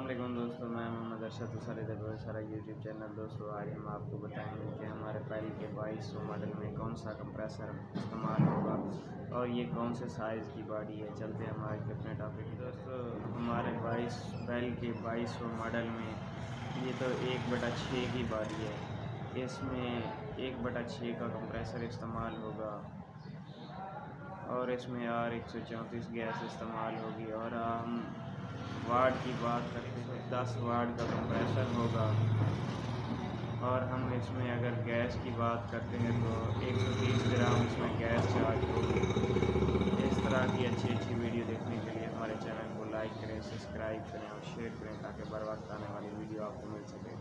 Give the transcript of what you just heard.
अस्सलाम वालेकुम दोस्तों, मैं मोहम्मद अरशद हुसैन सारा यूट्यूब चैनल। दोस्तों आज हम आपको बताएंगे कि हमारे पहले के 2200 मॉडल में कौन सा कंप्रेसर इस्तेमाल होगा और ये कौन से साइज़ की बॉडी है। चलते हैं हमारे अपने टॉपिक। दोस्तों हमारे पहले के 2200 मॉडल में ये तो 1/6 की बॉडी है। इसमें 1/6 का कंप्रेसर इस्तेमाल होगा और इसमें R134 गैस इस्तेमाल होगी। और हम वाट की बात करते हैं 10 वाट का कंप्रेसर होगा। और हम इसमें अगर गैस की बात करते हैं तो 130 ग्राम इसमें गैस चार्ज होगी। इस तरह की अच्छी वीडियो देखने के लिए हमारे चैनल को लाइक करें, सब्सक्राइब करें और शेयर करें ताकि बर वक्त आने वाली वीडियो आपको मिल सके।